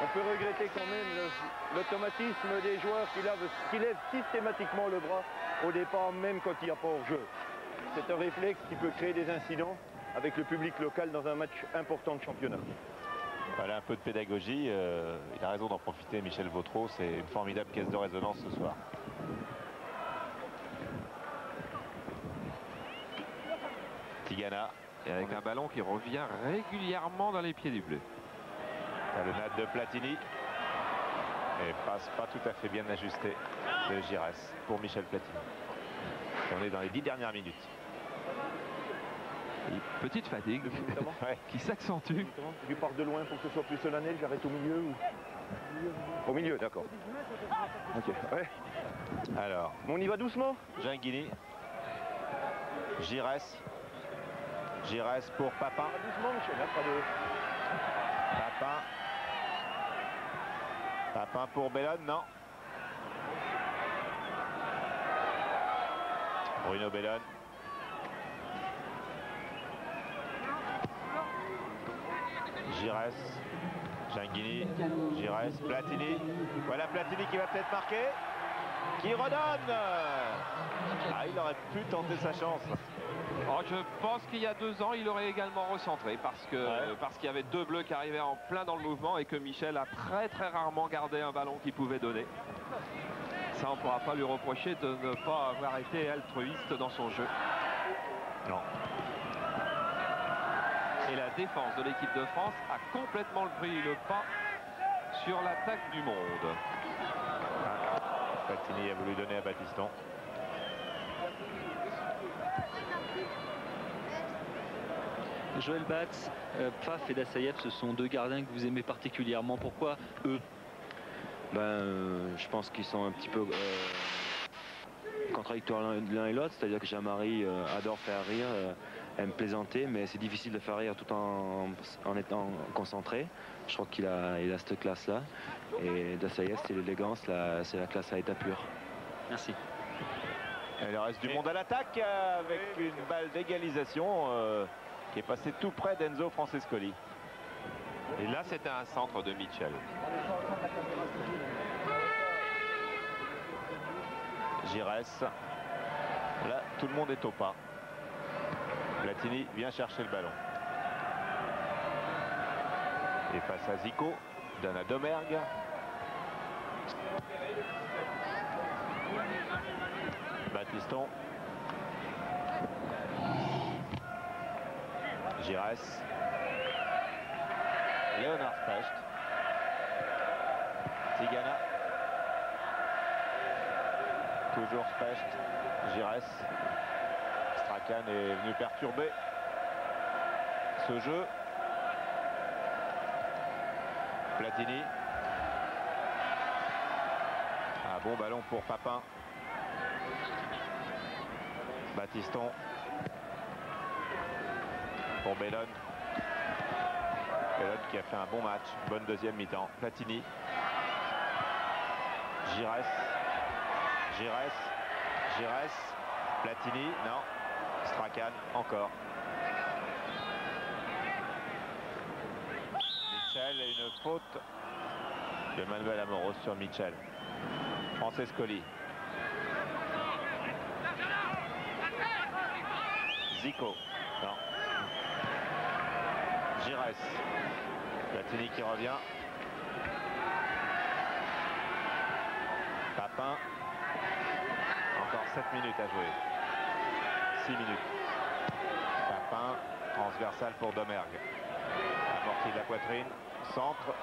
[SPEAKER 7] On peut regretter quand même l'automatisme des joueurs qui lèvent systématiquement le bras au départ, même quand il n'y a pas hors-jeu. C'est un réflexe qui peut créer des incidents avec le public local dans un match important de championnat.
[SPEAKER 1] Voilà un peu de pédagogie. Il a raison d'en profiter, Michel Vautreau. C'est une formidable caisse de résonance ce soir. Tigana.
[SPEAKER 2] Et avec un ballon qui revient régulièrement dans les pieds du bleu.
[SPEAKER 1] Talonnade de Platini. Et passe pas tout à fait bien ajusté de Giresse pour Michel Platini. On est dans les 10 dernières minutes.
[SPEAKER 2] Et petite fatigue
[SPEAKER 1] Ouais.
[SPEAKER 2] qui s'accentue.
[SPEAKER 7] Tu pars de loin pour que ce soit plus solennel, j'arrête au milieu ou... Au milieu, d'accord. Ok, ouais.
[SPEAKER 1] Alors,
[SPEAKER 7] On y va doucement.
[SPEAKER 1] Ginguini. Giresse. Giresse pour Papin.
[SPEAKER 7] Doucement, Michel, là, pas de...
[SPEAKER 1] Papin. Papin pour Bellone, non. Bruno Bellone. Giresse. Ginguini. Giresse. Platini. Voilà Platini qui va peut-être marquer. Qui redonne. Ah, il aurait pu tenter sa chance.
[SPEAKER 2] Oh, je pense qu'il y a 2 ans, il aurait également recentré parce qu'il y avait 2 bleus qui arrivaient en plein dans le mouvement et que Michel a très rarement gardé un ballon qu'il pouvait donner. Ça, on ne pourra pas lui reprocher de ne pas avoir été altruiste dans son jeu.
[SPEAKER 1] Non.
[SPEAKER 2] Et la défense de l'équipe de France a complètement pris le pas sur l'attaque du monde.
[SPEAKER 1] Platini a voulu donner à Battiston.
[SPEAKER 4] Joël Batz, Pfaff et Dassaïev, ce sont 2 gardiens que vous aimez particulièrement. Pourquoi eux?
[SPEAKER 10] Je pense qu'ils sont un petit peu contradictoires l'un et l'autre. C'est-à-dire que Jean-Marie adore faire rire, aime plaisanter, mais c'est difficile de faire rire tout en étant concentré. Je crois qu'il a cette classe-là. Et Dassaïev, c'est l'élégance, c'est la classe à état pur.
[SPEAKER 4] Merci.
[SPEAKER 1] Et il reste du monde à l'attaque avec une balle d'égalisation qui est passée tout près d'Enzo Francescoli.
[SPEAKER 2] Et là, c'était un centre de Mitchell.
[SPEAKER 1] Giresse. Là, tout le monde est au pas. Platini vient chercher le ballon. Et face à Zico, donne à Domergue. Battiston. Giresse. Léonard Specht. Tigana. Toujours Specht. Giresse. Strachan est venu perturber ce jeu. Platini. Un bon ballon pour Papin. Battiston. Pour Bellone. Bellone qui a fait un bon match. Bonne deuxième mi-temps. Platini. Giresse. Giresse. Giresse. Platini. Non. Strachan. Encore. Mitchell et une faute de Manuel Amoros sur Mitchell. Francescoli. Zico. Non. Giresse. Platini qui revient. Papin. Encore 7 minutes à jouer. 6 minutes. Papin. Transversal pour Domergue. Amorti de la poitrine. Centre.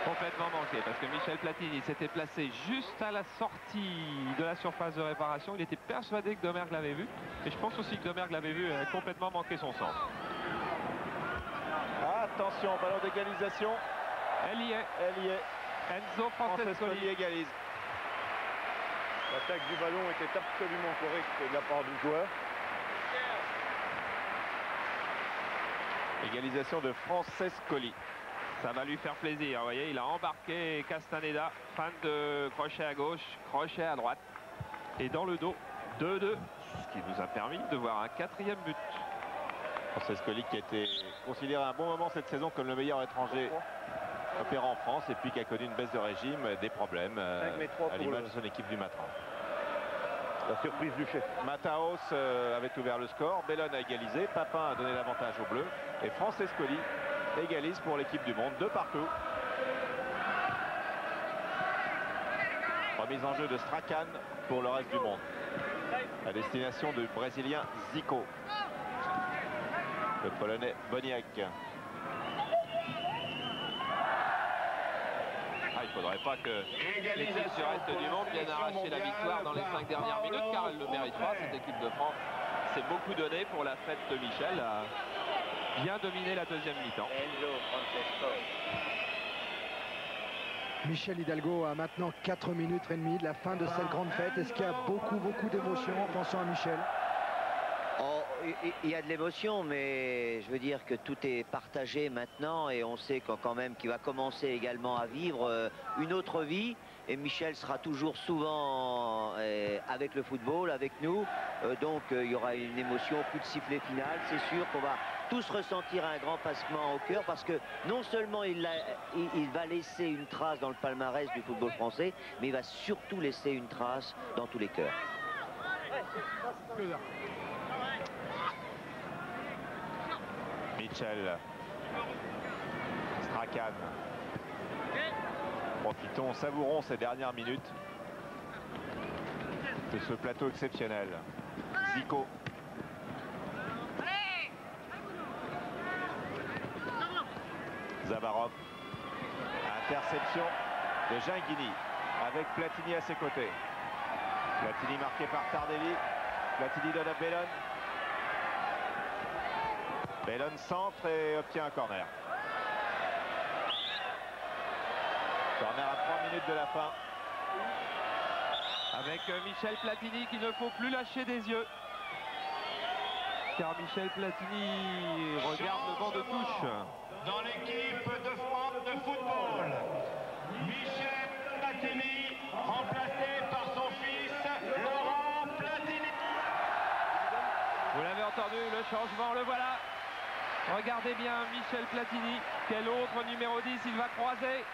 [SPEAKER 2] Complètement manqué parce que Michel Platini s'était placé juste à la sortie de la surface de réparation. Il était persuadé que Domergue l'avait vu. Et je pense aussi que Domergue l'avait vu complètement manquer son centre.
[SPEAKER 1] Attention, ballon d'égalisation.
[SPEAKER 2] Elle y est.
[SPEAKER 1] Elle y est.
[SPEAKER 2] Enzo Francescoli
[SPEAKER 1] égalise.
[SPEAKER 7] L'attaque du ballon était absolument correcte de la part du joueur.
[SPEAKER 1] Égalisation de Francescoli.
[SPEAKER 2] Ça va lui faire plaisir. Vous voyez, il a embarqué Castaneda. Fin de crochet à gauche, crochet à droite. Et dans le dos, 2-2. Ce qui nous a permis de voir un 4e but.
[SPEAKER 1] Francescoli qui a été considéré à un bon moment cette saison comme le meilleur étranger opérant en France et puis qui a connu une baisse de régime, des problèmes à l'image de son équipe du Matra.
[SPEAKER 7] La surprise du chef.
[SPEAKER 1] Mataos avait ouvert le score, Bellone a égalisé, Papin a donné l'avantage aux Bleus et Francescoli égalise pour l'équipe du monde, 2 partout. Remise en jeu de Strachan pour le reste du monde. À destination du Brésilien Zico. Le Polonais Boniek.
[SPEAKER 2] Il ne faudrait pas que l'équipe du reste du monde vienne arracher la victoire dans les 5 dernières minutes, car elle ne le mérite pas. Cette équipe de France s'est beaucoup donné pour la fête de Michel, a bien dominé la deuxième mi-temps.
[SPEAKER 6] Michel Hidalgo a maintenant 4 minutes et demie de la fin de cette grande fête. Est-ce qu'il y a beaucoup d'émotions en pensant à Michel?
[SPEAKER 5] Oh, il y a de l'émotion, mais je veux dire que tout est partagé maintenant et on sait quand même qu'il va commencer également à vivre une autre vie. Et Michel sera toujours souvent avec le football, avec nous. Donc il y aura une émotion, coup de sifflet final. C'est sûr qu'on va tous ressentir un grand passement au cœur parce que non seulement il va laisser une trace dans le palmarès du football français, mais il va surtout laisser une trace dans tous les cœurs.
[SPEAKER 1] Michel. Strachan. Profitons, savourons ces dernières minutes de ce plateau exceptionnel. Zico. Zabarov. Interception de Ginguini avec Platini à ses côtés. Platini marqué par Tardelli. Platini donne à Bellon. Bellon centre et obtient un corner. Corner à 3 minutes de la fin.
[SPEAKER 2] Avec Michel Platini qu'il ne faut plus lâcher des yeux. Car Michel Platini regarde le banc de touche.
[SPEAKER 3] Dans l'équipe de France de football, Michel Platini, remplacé par son fils Laurent Platini.
[SPEAKER 2] Vous l'avez entendu, le changement, le voilà. Regardez bien Michel Platini. Quel autre numéro 10 il va croiser?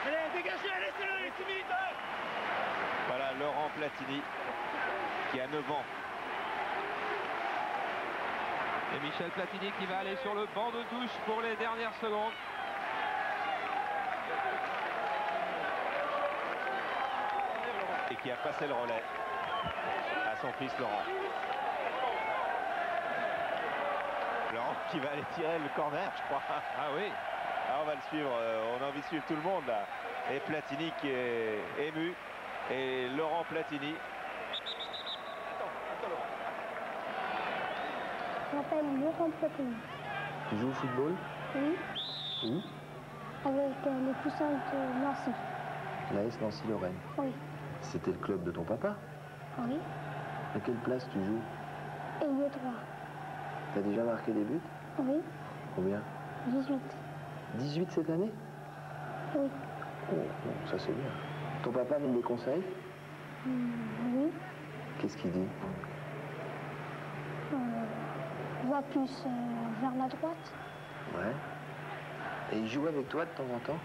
[SPEAKER 3] Allez, dégagez, laissez-le, les 6 minutes.
[SPEAKER 1] Voilà Laurent Platini qui a 9 ans.
[SPEAKER 2] Et Michel Platini qui va aller sur le banc de touche pour les dernières secondes.
[SPEAKER 1] Et qui a passé le relais à son fils Laurent. Laurent qui va aller tirer le corner, je crois.
[SPEAKER 2] Ah oui.
[SPEAKER 1] Ah, on va le suivre, on a envie de suivre tout le monde là. Et Platini qui est ému. Et Laurent Platini.
[SPEAKER 11] Je m'appelle Laurent Platini.
[SPEAKER 12] Tu joues au football?
[SPEAKER 11] Oui.
[SPEAKER 12] Où?
[SPEAKER 11] Avec les Poussins de Nancy.
[SPEAKER 12] L'AS Nancy-Lorraine.
[SPEAKER 11] Oui.
[SPEAKER 12] C'était le club de ton papa?
[SPEAKER 11] Oui.
[SPEAKER 12] À quelle place tu joues?
[SPEAKER 11] Ailier droit.
[SPEAKER 12] T'as déjà marqué des buts?
[SPEAKER 11] Oui.
[SPEAKER 12] Combien?
[SPEAKER 11] 18.
[SPEAKER 12] 18 cette année?
[SPEAKER 11] Oui.
[SPEAKER 12] Oh, bon, ça c'est bien. Ton papa donne des conseils?
[SPEAKER 11] Oui.
[SPEAKER 12] Qu'est-ce qu'il dit?
[SPEAKER 11] Va plus vers la droite.
[SPEAKER 12] Ouais. Et il joue avec toi de temps en temps?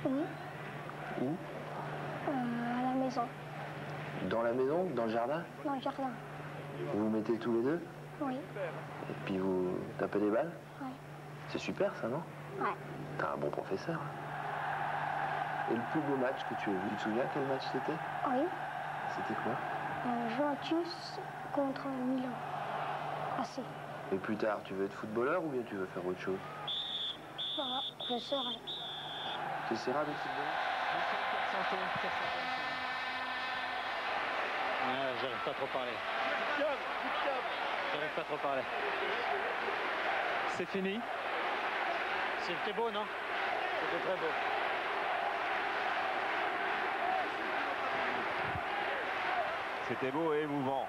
[SPEAKER 11] Oui.
[SPEAKER 12] Où?
[SPEAKER 11] À la maison.
[SPEAKER 12] Dans la maison? Dans le jardin?
[SPEAKER 11] Dans le jardin.
[SPEAKER 12] Vous vous mettez tous les deux?
[SPEAKER 11] Oui.
[SPEAKER 12] Et puis vous tapez des balles?
[SPEAKER 11] Ouais.
[SPEAKER 12] C'est super ça, non?
[SPEAKER 11] Ouais.
[SPEAKER 12] T'as un bon professeur. Et le plus beau match que tu as vu, tu te souviens quel match c'était?
[SPEAKER 11] Oui.
[SPEAKER 12] C'était quoi?
[SPEAKER 11] Juventus contre Milan. AC.
[SPEAKER 12] Et plus tard, tu veux être footballeur ou bien tu veux faire autre chose?
[SPEAKER 11] Voilà, je serai.
[SPEAKER 12] Tu essaieras d'être footballeur?
[SPEAKER 4] J'arrive pas à trop parler. J'arrive pas à trop parler. C'est fini. C'était beau, non? C'était très beau.
[SPEAKER 1] C'était beau et émouvant.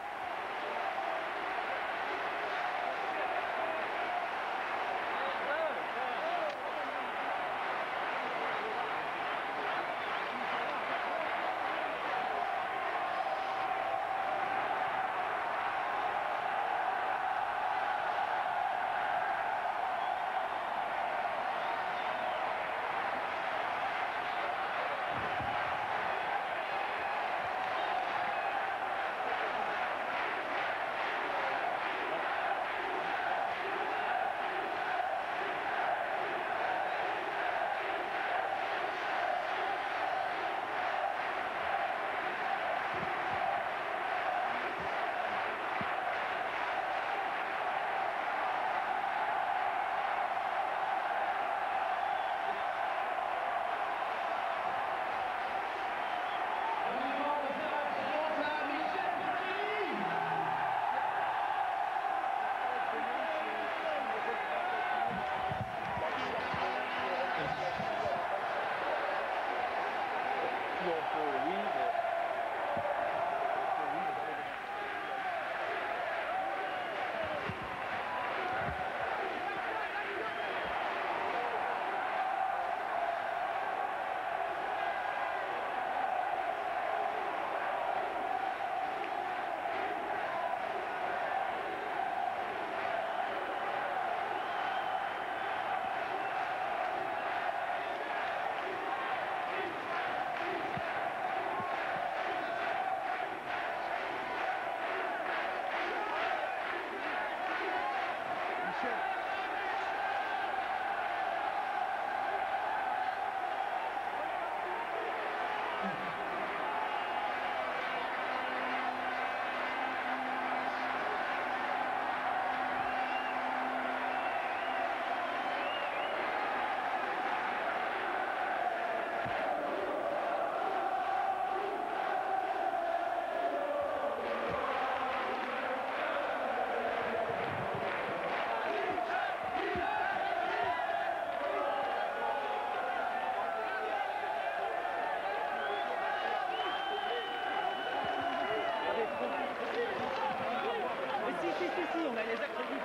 [SPEAKER 3] Si, on a les accrédits.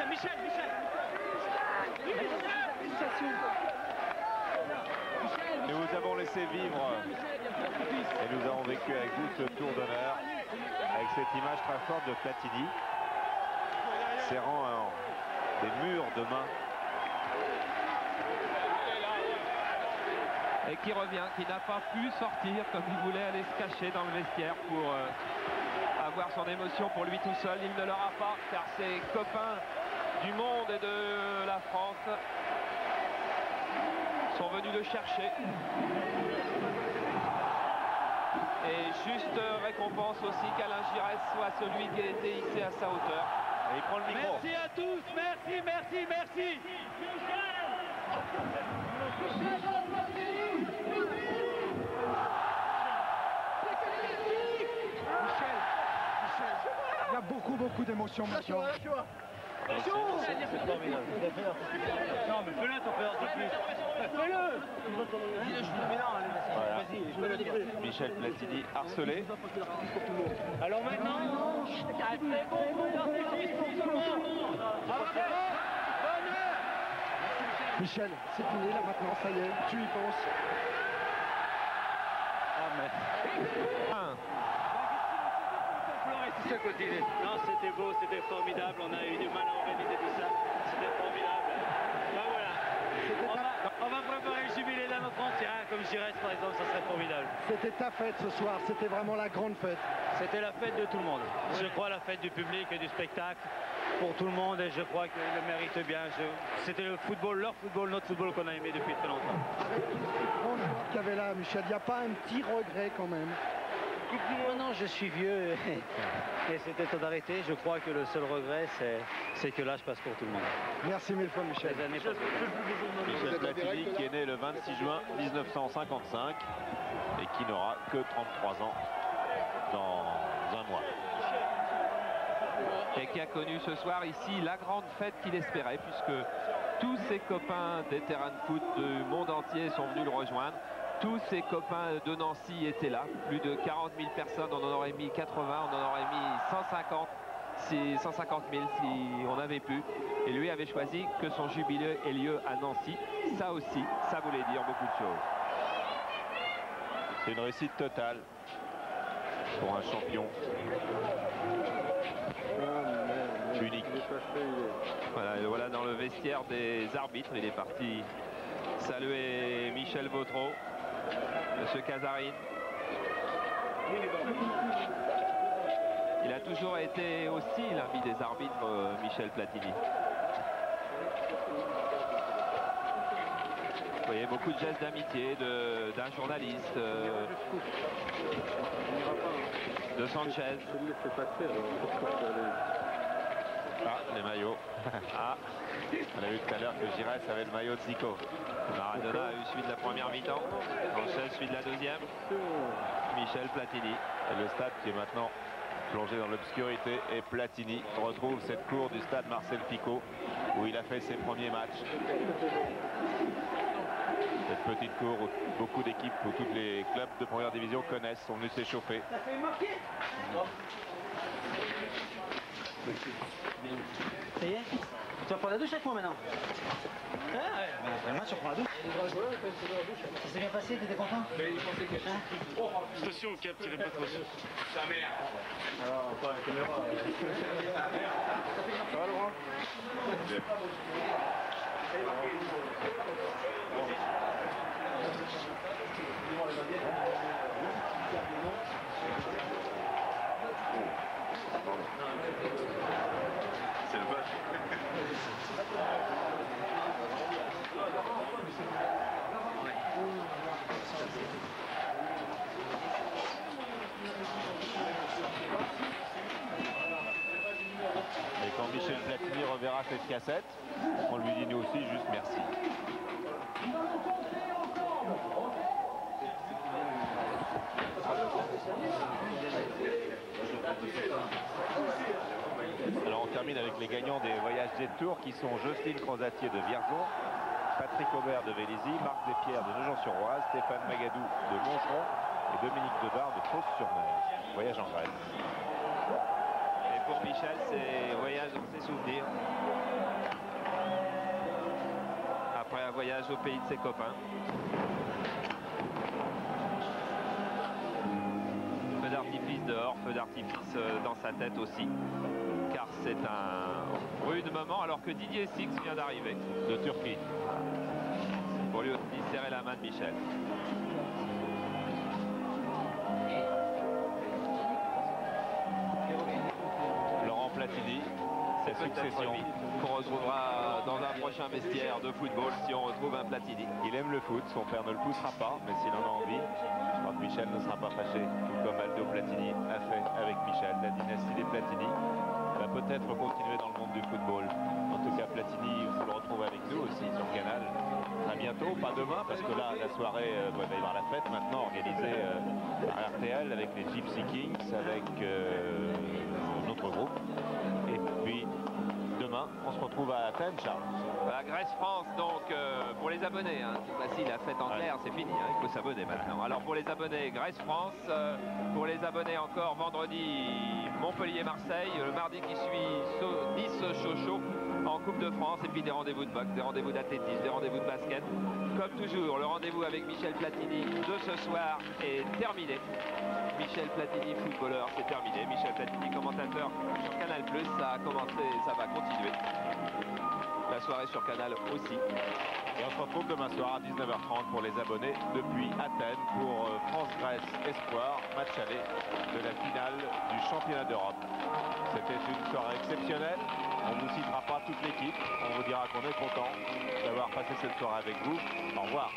[SPEAKER 3] Michel.
[SPEAKER 1] Nous avons laissé vivre et nous avons vécu avec vous ce tour d'honneur avec cette image très forte de Platini serrant des murs de main.
[SPEAKER 2] Et qui revient, qui n'a pas pu sortir comme il voulait aller se cacher dans le vestiaire pour avoir son émotion pour lui tout seul. Il ne l'aura pas car ses copains du monde et de la France sont venus le chercher. Et juste récompense aussi qu'Alain Giresse soit celui qui a été hissé à sa hauteur.
[SPEAKER 1] Et il prend le micro.
[SPEAKER 3] Merci à tous, merci.
[SPEAKER 6] Michel, il y a beaucoup d'émotions maintenant.
[SPEAKER 3] C'est formidable. Non, mais fais-le, ton père, fais-le.
[SPEAKER 1] Voilà. Michel Platini harcelé.
[SPEAKER 3] Alors maintenant, très bon artifice pour tout le monde.
[SPEAKER 6] Michel, c'est fini là maintenant, ça y est, tu y penses.
[SPEAKER 8] Non, c'était beau, c'était formidable. On a eu du mal à organiser tout ça. C'était formidable. Ben voilà. On va préparer le jubilé d'un autre ancien, comme Giresse par exemple, ça serait formidable.
[SPEAKER 6] C'était ta fête ce soir, c'était vraiment la grande fête.
[SPEAKER 8] C'était la fête de tout le monde. Je crois la fête du public et du spectacle pour tout le monde et je crois qu'ils le méritent bien. C'était le football, leur football, notre football qu'on a aimé depuis très longtemps.
[SPEAKER 6] Grand joueur qu'il y avait là, Michel, il n'y a pas un petit regret quand même.
[SPEAKER 8] Non, je suis vieux et c'était temps d'arrêter. Je crois que le seul regret, c'est que l'âge passe pour tout le monde.
[SPEAKER 6] Merci mille fois, Michel.
[SPEAKER 8] Les années passent.
[SPEAKER 1] Michel Platini qui est né le 26 juin 1955 et qui n'aura que 33 ans dans un mois.
[SPEAKER 2] Et qui a connu ce soir ici la grande fête qu'il espérait puisque tous ses copains des terrains de foot du monde entier sont venus le rejoindre. Tous ses copains de Nancy étaient là, plus de 40 000 personnes, on en aurait mis 80, on en aurait mis 150 000 si on avait pu. Et lui avait choisi que son jubilé ait lieu à Nancy. Ça aussi, ça voulait dire beaucoup de choses.
[SPEAKER 1] C'est une réussite totale pour un champion unique.
[SPEAKER 2] Voilà, et voilà dans le vestiaire des arbitres, il est parti saluer Michel Vautreau. Monsieur Casarine. Il a toujours été aussi l'ami des arbitres, Michel Platini. Vous voyez beaucoup de gestes d'amitié d'un journaliste, de Sanchez.
[SPEAKER 1] Ah, les maillots. Ah, on a vu tout à l'heure que Giresse avait le maillot de Zico.
[SPEAKER 2] Maradona a eu celui de la première mi-temps. Sanchez celui de la deuxième. Michel Platini.
[SPEAKER 1] Et le stade qui est maintenant plongé dans l'obscurité et Platini retrouve cette cour du stade Marcel Picot où il a fait ses premiers matchs. Cette petite cour où beaucoup d'équipes, où tous les clubs de première division connaissent, sont venus s'échauffer.
[SPEAKER 8] Ça y est? Tu vas prendre la douche avec moi maintenant? Ah ouais, après le match, on prend la douche. Ça s'est bien passé, t'étais content? Attention, Cap, tirez pas trop. Sa mère. Alors, pas la caméra. Ça va, Laurent?
[SPEAKER 1] C'est le match. Et quand Michel Platini reverra cette cassette, on lui dit nous aussi juste merci. Alors on termine avec les gagnants des voyages Jet Tour qui sont Jocelyne Crozatier de Vierzon, Patrick Aubert de Vélizy, Marc Despierres de Nogent-sur-Oise, Stéphane Magadou de Mongeron et Dominique Debar de Fos-sur-Mer. Voyage en Grèce.
[SPEAKER 2] pour Michel, c'est voyage dans ses souvenirs. Après un voyage au pays de ses copains. Feu d'artifice dehors, feu d'artifice dans sa tête aussi. Car c'est un rude moment alors que Didier Six vient d'arriver de Turquie. Pour lui aussi serrer la main de Michel. Laurent Platini, cette succession qu'on retrouvera dans un prochain vestiaire de football si on retrouve un Platini.
[SPEAKER 1] Il aime le foot, son père ne le poussera pas, mais s'il en a envie, je crois que Michel ne sera pas fâché, tout comme Aldo Platini a fait avec Michel. La dynastie des Platini va peut-être continuer dans le monde du football. En tout cas, Platini, vous le retrouvez avec nous aussi sur Canal. Très bientôt, pas demain, parce que là, la soirée, il va y avoir la fête maintenant organisée par RTL avec les Gypsy Kings, avec notre groupe. Et puis, demain, on se retrouve à Athènes, Charles.
[SPEAKER 2] La Grèce-France, donc, pour les abonnés, hein, c'est facile, la fête en clair, c'est fini, hein, il faut s'abonner maintenant. Alors, pour les abonnés, Grèce-France, pour les abonnés encore, vendredi, Montpellier-Marseille, le mardi qui suit, Nice-Sochaux en Coupe de France, et puis des rendez-vous de boxe, des rendez-vous d'athlétisme, des rendez-vous de basket. Comme toujours, le rendez-vous avec Michel Platini de ce soir est terminé. Michel Platini, footballeur, c'est terminé. Michel Platini, commentateur sur Canal+, ça a commencé, ça va continuer. La soirée sur Canal aussi.
[SPEAKER 1] Et on se retrouve demain soir à 19h30 pour les abonnés depuis Athènes pour France-Grèce Espoir, match aller de la finale du championnat d'Europe. C'était une soirée exceptionnelle. On ne vous citera pas toute l'équipe. On vous dira qu'on est content d'avoir passé cette soirée avec vous. Au revoir.